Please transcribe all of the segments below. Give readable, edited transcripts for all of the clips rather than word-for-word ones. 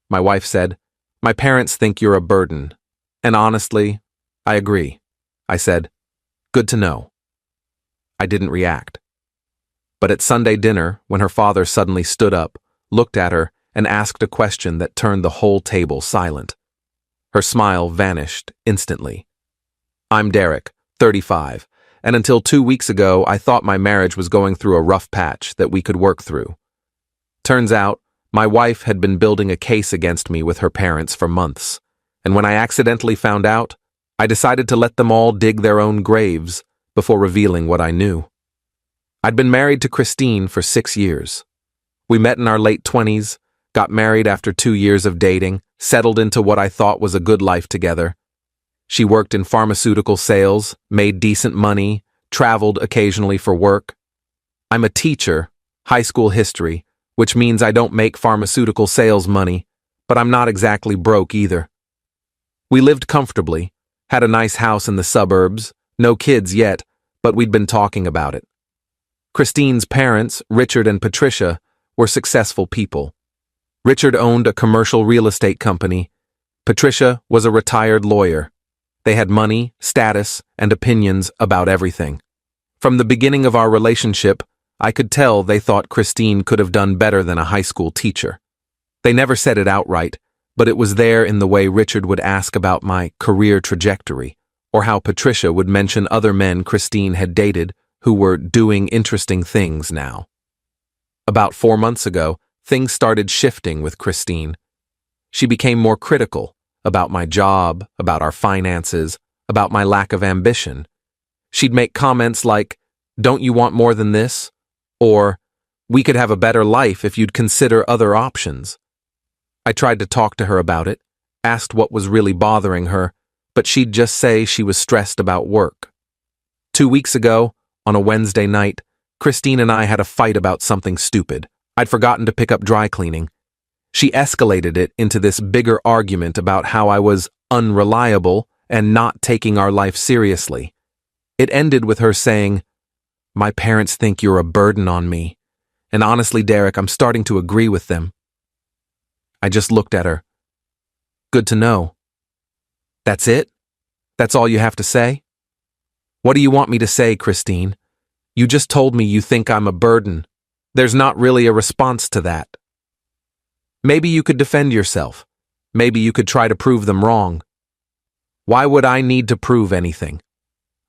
my wife said. My parents think you're a burden. And honestly, I agree. I said, good to know. I didn't react. But at Sunday dinner, when her father suddenly stood up, looked at her, and asked a question that turned the whole table silent, her smile vanished instantly. I'm Derek, 35, and until 2 weeks ago, I thought my marriage was going through a rough patch that we could work through. Turns out, my wife had been building a case against me with her parents for months, and when I accidentally found out, I decided to let them all dig their own graves before revealing what I knew. I'd been married to Christine for 6 years. We met in our late 20s, got married after 2 years of dating, settled into what I thought was a good life together. She worked in pharmaceutical sales, made decent money, traveled occasionally for work. I'm a teacher, high school history, which means I don't make pharmaceutical sales money, but I'm not exactly broke either. We lived comfortably, had a nice house in the suburbs, no kids yet, but we'd been talking about it. Christine's parents, Richard and Patricia, were successful people. Richard owned a commercial real estate company. Patricia was a retired lawyer. They had money, status, and opinions about everything. From the beginning of our relationship, I could tell they thought Christine could have done better than a high school teacher. They never said it outright, but it was there in the way Richard would ask about my career trajectory, or how Patricia would mention other men Christine had dated who were doing interesting things now. About 4 months ago, things started shifting with Christine. She became more critical about my job, about our finances, about my lack of ambition. She'd make comments like, "Don't you want more than this?" Or, "We could have a better life if you'd consider other options." I tried to talk to her about it, asked what was really bothering her, but she'd just say she was stressed about work. 2 weeks ago, on a Wednesday night, Christine and I had a fight about something stupid. I'd forgotten to pick up dry cleaning. She escalated it into this bigger argument about how I was unreliable and not taking our life seriously. It ended with her saying, "My parents think you're a burden on me. And honestly, Derek, I'm starting to agree with them." I just looked at her. Good to know. That's it? That's all you have to say? What do you want me to say, Christine? You just told me you think I'm a burden. There's not really a response to that. Maybe you could defend yourself. Maybe you could try to prove them wrong. Why would I need to prove anything?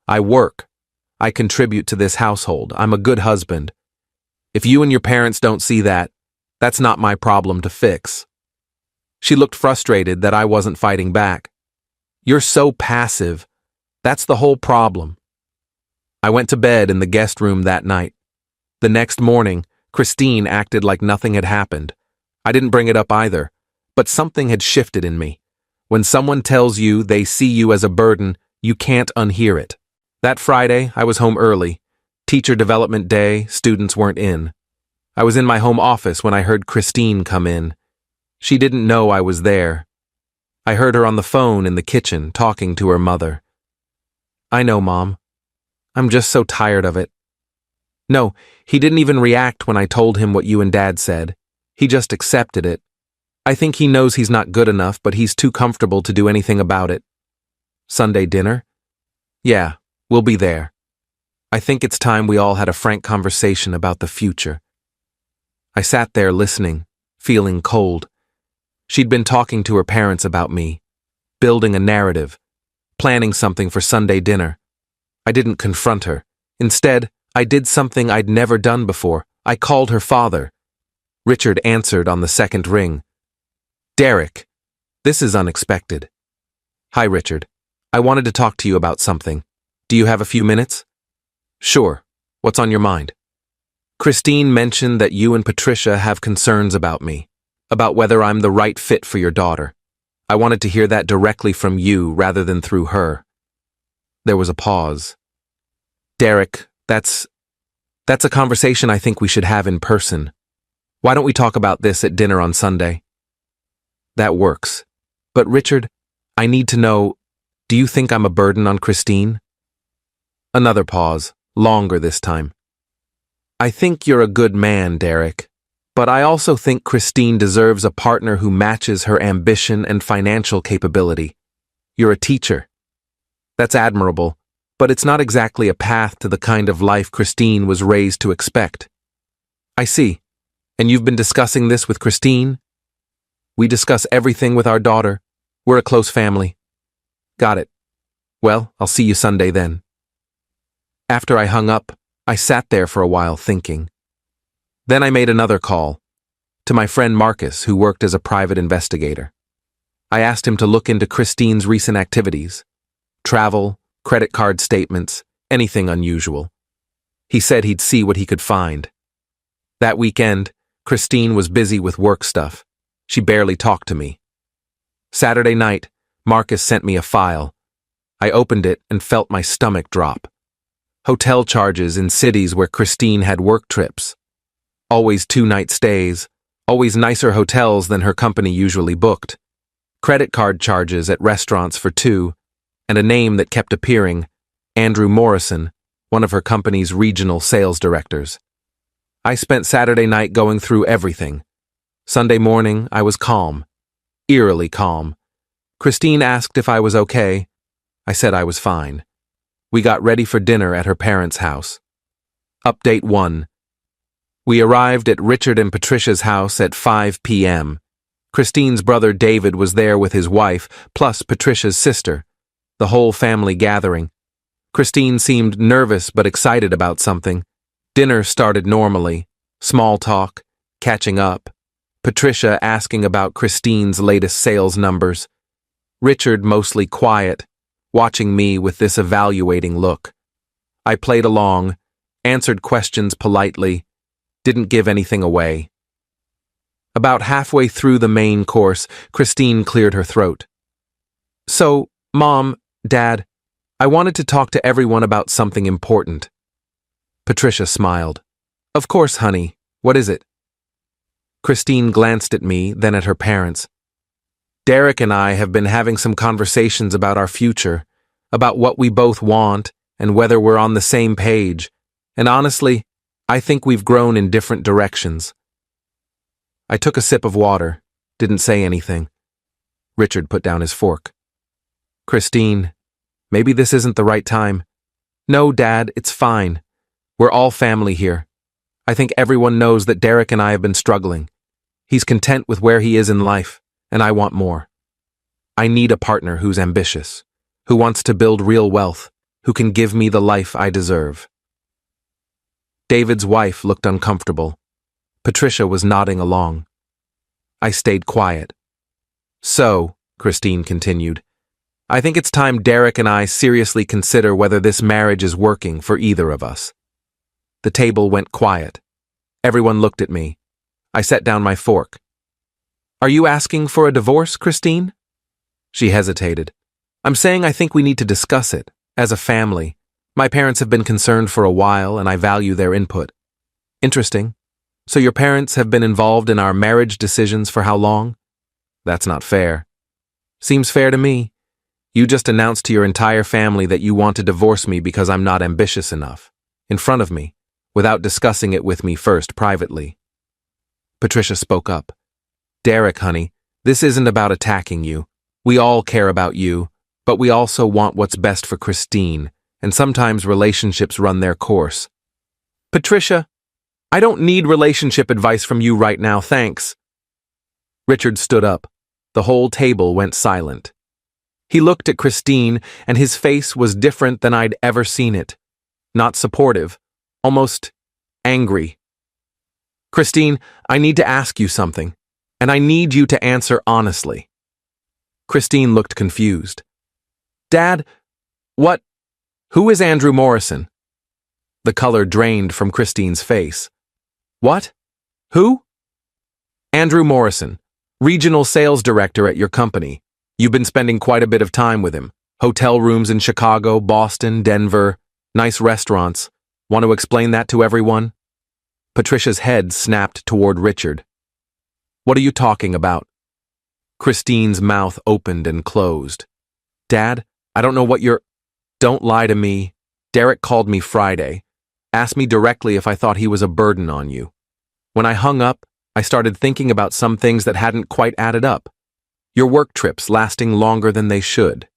I work. I contribute to this household. I'm a good husband. If you and your parents don't see that, that's not my problem to fix. She looked frustrated that I wasn't fighting back. You're so passive. That's the whole problem. I went to bed in the guest room that night. The next morning, Christine acted like nothing had happened. I didn't bring it up either, but something had shifted in me. When someone tells you they see you as a burden, you can't unhear it. That Friday, I was home early. Teacher development day, students weren't in. I was in my home office when I heard Christine come in. She didn't know I was there. I heard her on the phone in the kitchen talking to her mother. I know, Mom. I'm just so tired of it. No, he didn't even react when I told him what you and Dad said. He just accepted it. I think he knows he's not good enough, but he's too comfortable to do anything about it. Sunday dinner? Yeah, we'll be there. I think it's time we all had a frank conversation about the future. I sat there listening, feeling cold. She'd been talking to her parents about me, building a narrative, planning something for Sunday dinner. I didn't confront her. Instead, I did something I'd never done before. I called her father. Richard answered on the second ring. Derek, this is unexpected. Hi, Richard. I wanted to talk to you about something. Do you have a few minutes? Sure. What's on your mind? Christine mentioned that you and Patricia have concerns about me, about whether I'm the right fit for your daughter. I wanted to hear that directly from you rather than through her. There was a pause. Derek, that's a conversation I think we should have in person. Why don't we talk about this at dinner on Sunday? That works. But Richard, I need to know, do you think I'm a burden on Christine? Another pause, longer this time. I think you're a good man, Derek, But I also think Christine deserves a partner who matches her ambition and financial capability. You're a teacher. That's admirable, but it's not exactly a path to the kind of life Christine was raised to expect. I see. And you've been discussing this with Christine? We discuss everything with our daughter. We're a close family. Got it. Well, I'll see you Sunday then. After I hung up, I sat there for a while thinking. Then I made another call to my friend Marcus, who worked as a private investigator. I asked him to look into Christine's recent activities, travel, credit card statements, anything unusual. He said he'd see what he could find. That weekend, Christine was busy with work stuff. She barely talked to me. Saturday night, Marcus sent me a file. I opened it and felt my stomach drop. Hotel charges in cities where Christine had work trips. Always 2-night stays, always nicer hotels than her company usually booked. Credit card charges at restaurants for 2, and a name that kept appearing, Andrew Morrison, one of her company's regional sales directors. I spent Saturday night going through everything. Sunday morning, I was calm, eerily calm. Christine asked if I was okay. I said I was fine. We got ready for dinner at her parents' house. Update 1. We arrived at Richard and Patricia's house at 5 p.m. Christine's brother David was there with his wife, plus Patricia's sister. The whole family gathering. Christine seemed nervous but excited about something. Dinner started normally. Small talk, catching up. Patricia asking about Christine's latest sales numbers. Richard mostly quiet, watching me with this evaluating look. I played along, answered questions politely, didn't give anything away. About halfway through the main course, Christine cleared her throat. So, Mom, Dad, I wanted to talk to everyone about something important. Patricia smiled. Of course, honey. What is it? Christine glanced at me, then at her parents. Derek and I have been having some conversations about our future, about what we both want and whether we're on the same page, and honestly, I think we've grown in different directions. I took a sip of water, didn't say anything. Richard put down his fork. Christine, maybe this isn't the right time. No, Dad, it's fine. We're all family here. I think everyone knows that Derek and I have been struggling. He's content with where he is in life, and I want more. I need a partner who's ambitious, who wants to build real wealth, who can give me the life I deserve. David's wife looked uncomfortable. Patricia was nodding along. I stayed quiet. So, Christine continued, I think it's time Derek and I seriously consider whether this marriage is working for either of us. The table went quiet. Everyone looked at me. I set down my fork. Are you asking for a divorce, Christine? She hesitated. I'm saying I think we need to discuss it, as a family. My parents have been concerned for a while, and I value their input. Interesting. So your parents have been involved in our marriage decisions for how long? That's not fair. Seems fair to me. You just announced to your entire family that you want to divorce me because I'm not ambitious enough. In front of me, without discussing it with me first privately. Patricia spoke up. Derek, honey, this isn't about attacking you. We all care about you, but we also want what's best for Christine, and sometimes relationships run their course. Patricia, I don't need relationship advice from you right now, thanks. Richard stood up. The whole table went silent. He looked at Christine, and his face was different than I'd ever seen it. Not supportive, almost angry. Christine, I need to ask you something, and I need you to answer honestly. Christine looked confused. Dad, what? Who is Andrew Morrison? The color drained from Christine's face. What? Who? Andrew Morrison, regional sales director at your company. You've been spending quite a bit of time with him. Hotel rooms in Chicago, Boston, Denver, nice restaurants. Want to explain that to everyone? Patricia's head snapped toward Richard. What are you talking about? Christine's mouth opened and closed. Dad, I don't know what you're... Don't lie to me. Derek called me Friday. Asked me directly if I thought he was a burden on you. When I hung up, I started thinking about some things that hadn't quite added up. Your work trips lasting longer than they should.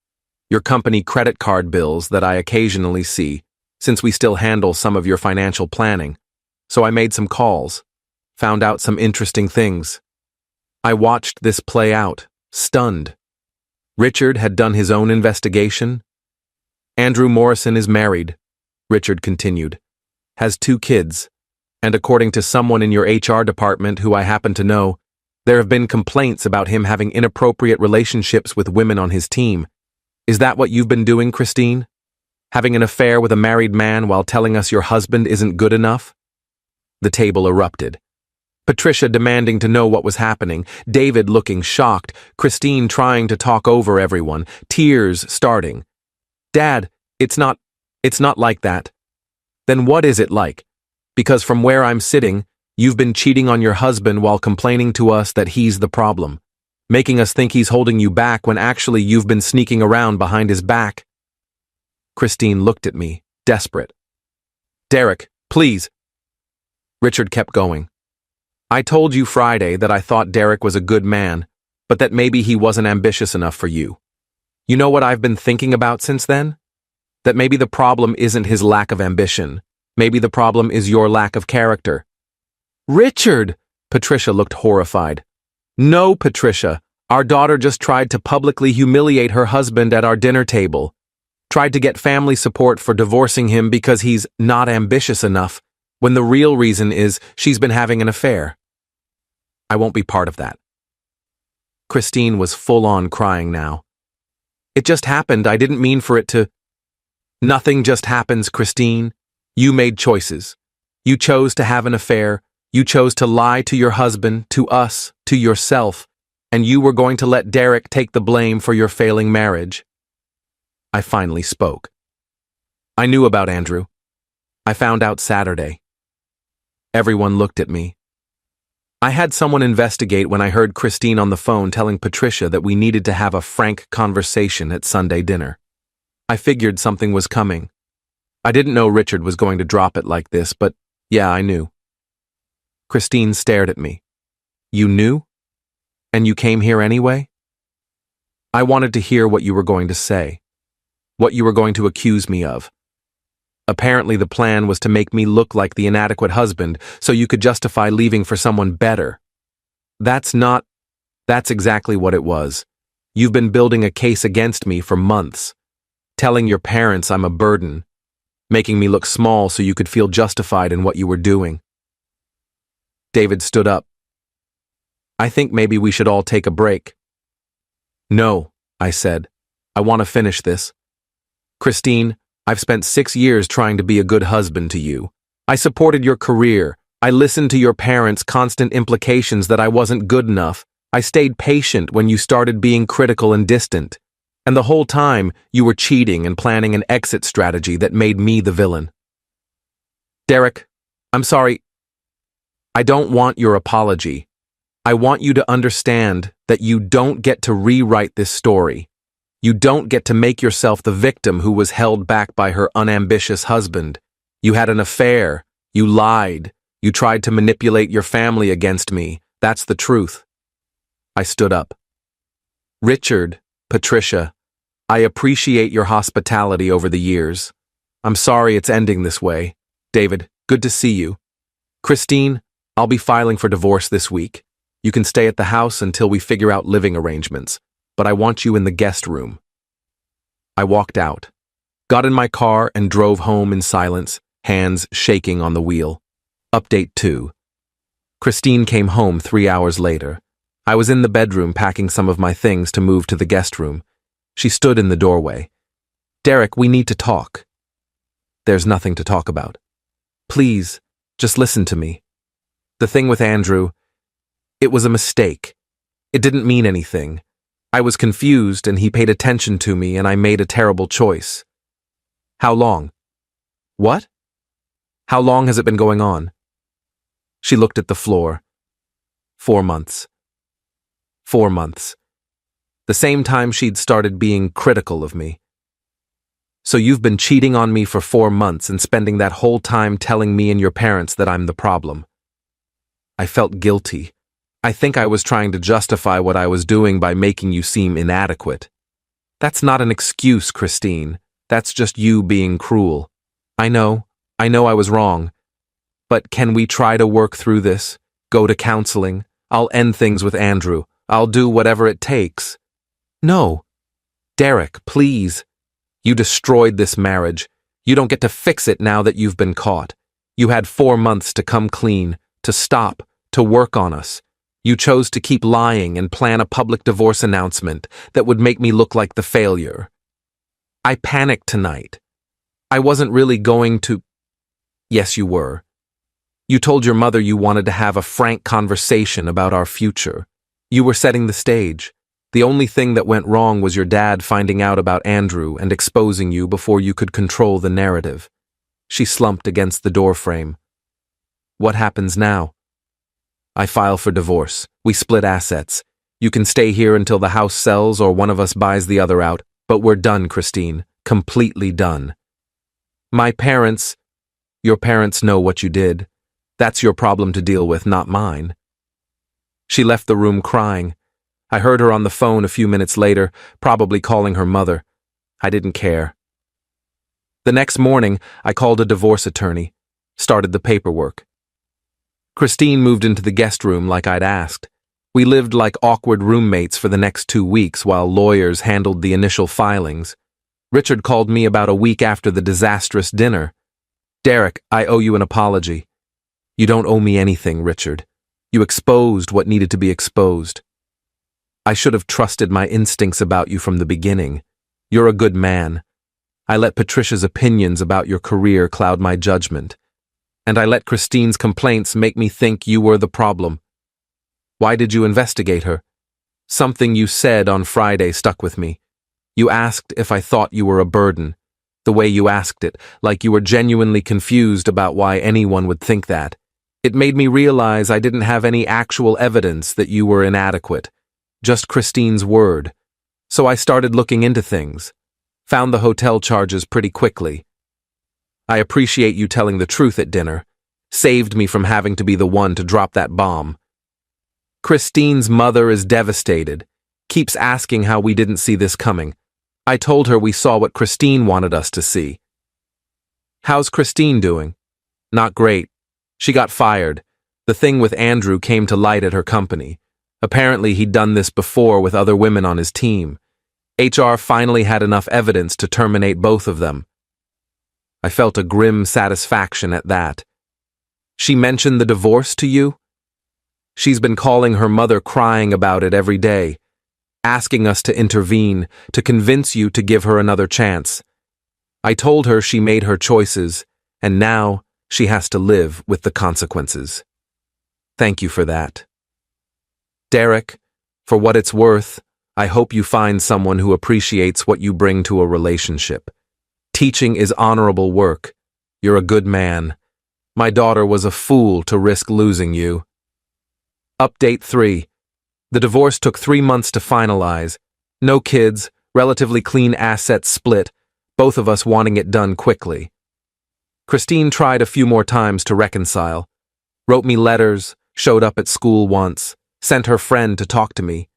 Your company credit card bills that I occasionally see, since we still handle some of your financial planning. So I made some calls, found out some interesting things. I watched this play out, stunned. Richard had done his own investigation. Andrew Morrison is married, Richard continued, has 2 kids, and according to someone in your HR department who I happen to know, there have been complaints about him having inappropriate relationships with women on his team. Is that what you've been doing, Christine? Having an affair with a married man while telling us your husband isn't good enough? The table erupted. Patricia demanding to know what was happening, David looking shocked, Christine trying to talk over everyone, tears starting. Dad, it's not like that. Then what is it like? Because from where I'm sitting, you've been cheating on your husband while complaining to us that he's the problem, making us think he's holding you back when actually you've been sneaking around behind his back. Christine looked at me, desperate. Derek, please. Richard kept going. I told you Friday that I thought Derek was a good man, but that maybe he wasn't ambitious enough for you. You know what I've been thinking about since then? That maybe the problem isn't his lack of ambition. Maybe the problem is your lack of character. Richard! Patricia looked horrified. No, Patricia. Our daughter just tried to publicly humiliate her husband at our dinner table. Tried to get family support for divorcing him because he's not ambitious enough, when the real reason is she's been having an affair. I won't be part of that. Christine was full-on crying now. It just happened. I didn't mean for it to... Nothing just happens, Christine. You made choices. You chose to have an affair. You chose to lie to your husband, to us, to yourself, and you were going to let Derek take the blame for your failing marriage. I finally spoke. I knew about Andrew. I found out Saturday. Everyone looked at me. I had someone investigate when I heard Christine on the phone telling Patricia that we needed to have a frank conversation at Sunday dinner. I figured something was coming. I didn't know Richard was going to drop it like this, but yeah, I knew. Christine stared at me. You knew? And you came here anyway? I wanted to hear what you were going to say. What you were going to accuse me of. Apparently the plan was to make me look like the inadequate husband so you could justify leaving for someone better. That's exactly what it was. You've been building a case against me for months. Telling your parents I'm a burden. Making me look small so you could feel justified in what you were doing. David stood up. I think maybe we should all take a break. No, I said. I want to finish this. Christine, I've spent 6 years trying to be a good husband to you. I supported your career. I listened to your parents' constant implications that I wasn't good enough. I stayed patient when you started being critical and distant. And the whole time, you were cheating and planning an exit strategy that made me the villain. Derek, I'm sorry. I don't want your apology. I want you to understand that you don't get to rewrite this story. You don't get to make yourself the victim who was held back by her unambitious husband. You had an affair. You lied. You tried to manipulate your family against me. That's the truth. I stood up. Richard, Patricia, I appreciate your hospitality over the years. I'm sorry it's ending this way. David, good to see you. Christine, I'll be filing for divorce this week. You can stay at the house until we figure out living arrangements, but I want you in the guest room. I walked out, got in my car and drove home in silence, hands shaking on the wheel. Update 2. Christine came home 3 hours later. I was in the bedroom packing some of my things to move to the guest room. She stood in the doorway. Derek, we need to talk. There's nothing to talk about. Please, just listen to me. The thing with Andrew, it was a mistake. It didn't mean anything. I was confused and he paid attention to me and I made a terrible choice. How long? What? How long has it been going on? She looked at the floor. 4 months. 4 months. The same time she'd started being critical of me. So you've been cheating on me for 4 months and spending that whole time telling me and your parents that I'm the problem. I felt guilty. I think I was trying to justify what I was doing by making you seem inadequate. That's not an excuse, Christine. That's just you being cruel. I know I was wrong. But can we try to work through this? Go to counseling? I'll end things with Andrew. I'll do whatever it takes. No. Derek, please. You destroyed this marriage. You don't get to fix it now that you've been caught. You had 4 months to come clean, to stop, to work on us. You chose to keep lying and plan a public divorce announcement that would make me look like the failure. I panicked tonight. I wasn't really going to... Yes, you were. You told your mother you wanted to have a frank conversation about our future. You were setting the stage. The only thing that went wrong was your dad finding out about Andrew and exposing you before you could control the narrative. She slumped against the doorframe. What happens now? I file for divorce. We split assets. You can stay here until the house sells or one of us buys the other out, but we're done, Christine. Completely done. My parents... Your parents know what you did. That's your problem to deal with, not mine. She left the room crying. I heard her on the phone a few minutes later, probably calling her mother. I didn't care. The next morning, I called a divorce attorney, started the paperwork. Christine moved into the guest room like I'd asked. We lived like awkward roommates for the next 2 weeks while lawyers handled the initial filings. Richard called me about a week after the disastrous dinner. Derek, I owe you an apology. You don't owe me anything, Richard. You exposed what needed to be exposed. I should have trusted my instincts about you from the beginning. You're a good man. I let Patricia's opinions about your career cloud my judgment. And I let Christine's complaints make me think you were the problem. Why did you investigate her? Something you said on Friday stuck with me. You asked if I thought you were a burden. The way you asked it, like you were genuinely confused about why anyone would think that. It made me realize I didn't have any actual evidence that you were inadequate. Just Christine's word. So I started looking into things. Found the hotel charges pretty quickly. I appreciate you telling the truth at dinner. Saved me from having to be the one to drop that bomb. Christine's mother is devastated. Keeps asking how we didn't see this coming. I told her we saw what Christine wanted us to see. How's Christine doing? Not great. She got fired. The thing with Andrew came to light at her company. Apparently he'd done this before with other women on his team. HR finally had enough evidence to terminate both of them. I felt a grim satisfaction at that. She mentioned the divorce to you? She's been calling her mother crying about it every day, asking us to intervene, to convince you to give her another chance. I told her she made her choices, and now she has to live with the consequences. Thank you for that. Derek, for what it's worth, I hope you find someone who appreciates what you bring to a relationship. Teaching is honorable work. You're a good man. My daughter was a fool to risk losing you. Update 3. The divorce took 3 months to finalize. No kids, relatively clean assets split, both of us wanting it done quickly. Christine tried a few more times to reconcile. Wrote me letters, showed up at school once, sent her friend to talk to me.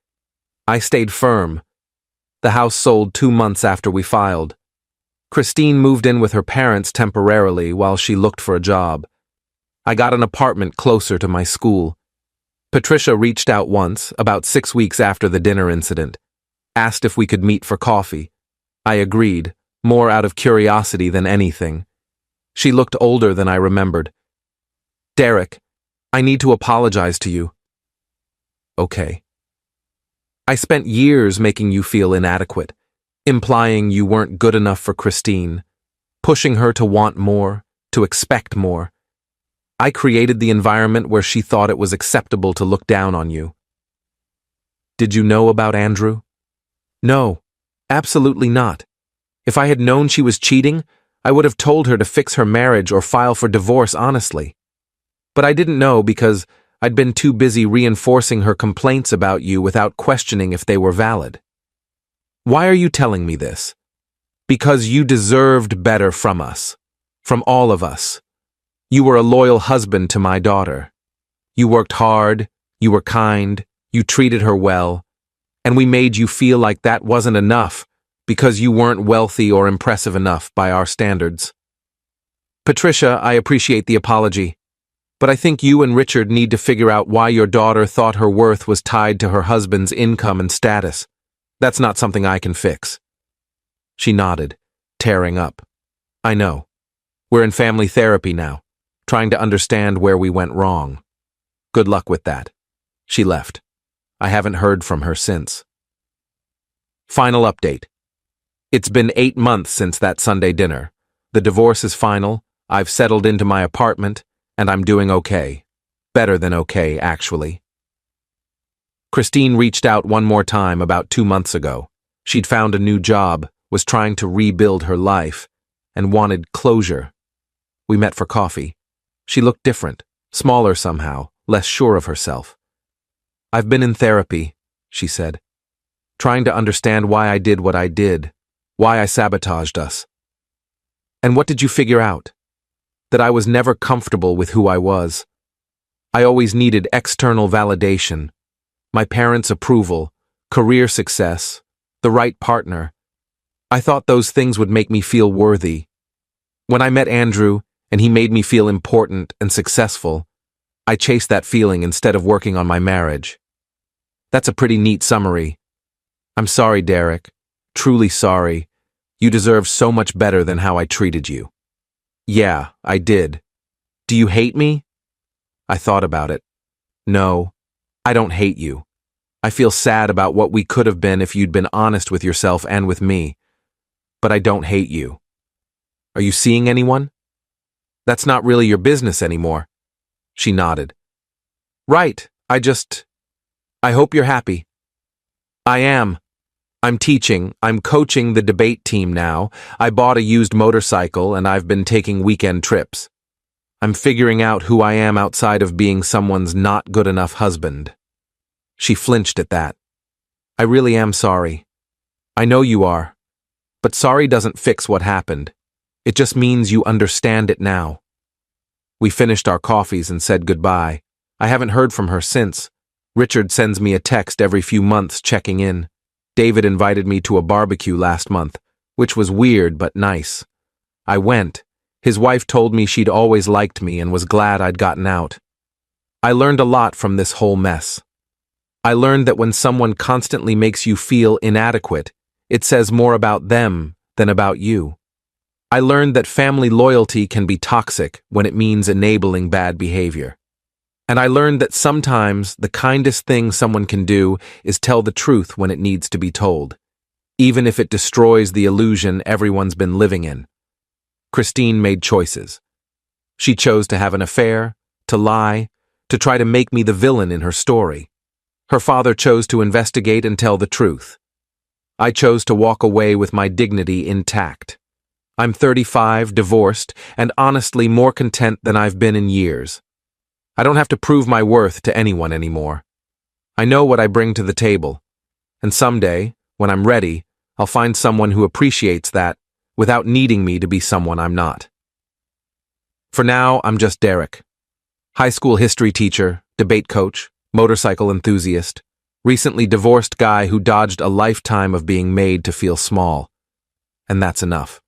I stayed firm. The house sold 2 months after we filed. Christine moved in with her parents temporarily while she looked for a job. I got an apartment closer to my school. Patricia reached out once, about 6 weeks after the dinner incident. Asked if we could meet for coffee. I agreed, more out of curiosity than anything. She looked older than I remembered. Derek, I need to apologize to you. Okay. I spent years making you feel inadequate, implying you weren't good enough for Christine, pushing her to want more, to expect more. I created the environment where she thought it was acceptable to look down on you. Did you know about Andrew? No, absolutely not. If I had known she was cheating, I would have told her to fix her marriage or file for divorce honestly. But I didn't know because I'd been too busy reinforcing her complaints about you without questioning if they were valid. Why are you telling me this? Because you deserved better from us. From all of us. You were a loyal husband to my daughter. You worked hard, you were kind, you treated her well, and we made you feel like that wasn't enough because you weren't wealthy or impressive enough by our standards. Patricia, I appreciate the apology, but I think you and Richard need to figure out why your daughter thought her worth was tied to her husband's income and status. That's not something I can fix. She nodded, tearing up. I know. We're in family therapy now, trying to understand where we went wrong. Good luck with that. She left. I haven't heard from her since. Final update. It's been 8 months since that Sunday dinner. The divorce is final, I've settled into my apartment, and I'm doing okay. Better than okay, actually. Christine reached out one more time about 2 months ago. She'd found a new job, was trying to rebuild her life, and wanted closure. We met for coffee. She looked different, smaller somehow, less sure of herself. I've been in therapy, she said, trying to understand why I did what I did, why I sabotaged us. And what did you figure out? That I was never comfortable with who I was. I always needed external validation, my parents' approval, career success, the right partner. I thought those things would make me feel worthy. When I met Andrew and he made me feel important and successful, I chased that feeling instead of working on my marriage. That's a pretty neat summary. I'm sorry, Derek. Truly sorry. You deserve so much better than how I treated you. Yeah, I did. Do you hate me? I thought about it. No, I don't hate you. I feel sad about what we could have been if you'd been honest with yourself and with me. But I don't hate you. Are you seeing anyone? That's not really your business anymore. She nodded. Right, I hope you're happy. I am. I'm teaching, I'm coaching the debate team now. I bought a used motorcycle and I've been taking weekend trips. I'm figuring out who I am outside of being someone's not good enough husband. She flinched at that. I really am sorry. I know you are. But sorry doesn't fix what happened. It just means you understand it now. We finished our coffees and said goodbye. I haven't heard from her since. Richard sends me a text every few months checking in. David invited me to a barbecue last month, which was weird but nice. I went. His wife told me she'd always liked me and was glad I'd gotten out. I learned a lot from this whole mess. I learned that when someone constantly makes you feel inadequate, it says more about them than about you. I learned that family loyalty can be toxic when it means enabling bad behavior. And I learned that sometimes the kindest thing someone can do is tell the truth when it needs to be told, even if it destroys the illusion everyone's been living in. Christine made choices. She chose to have an affair, to lie, to try to make me the villain in her story. Her father chose to investigate and tell the truth. I chose to walk away with my dignity intact. I'm 35, divorced, and honestly more content than I've been in years. I don't have to prove my worth to anyone anymore. I know what I bring to the table, and someday, when I'm ready, I'll find someone who appreciates that without needing me to be someone I'm not. For now, I'm just Derek. High school history teacher, debate coach, motorcycle enthusiast, recently divorced guy who dodged a lifetime of being made to feel small. And that's enough.